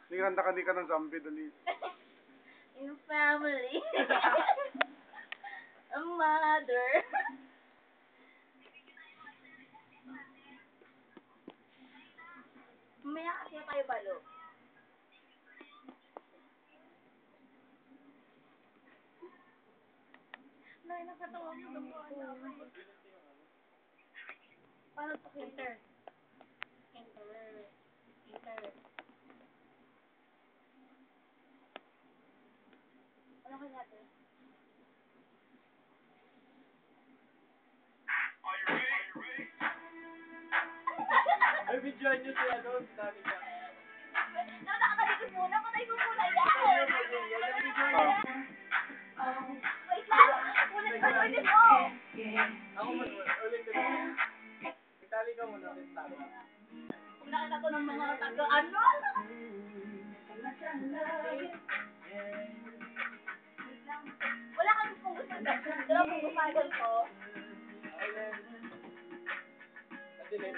Sige, handa ka ng zombie, dali. In family. A mother. Mamaya kasi tayo balo. Nay, nakatawa mo ng mga anak. Paano ito? Enter. Ano ka natin? Ay, videoan nyo si ano, si Dani ka. Nakakalikot muna, patay mo muna yan! Wait lang! Ulit mo! Ako ulitin mo. Itali ka muna, itali. Kung nakita ko ng mga taga-ano? Wala kami kung gusto na. Pero kung pumagal ko, Okay.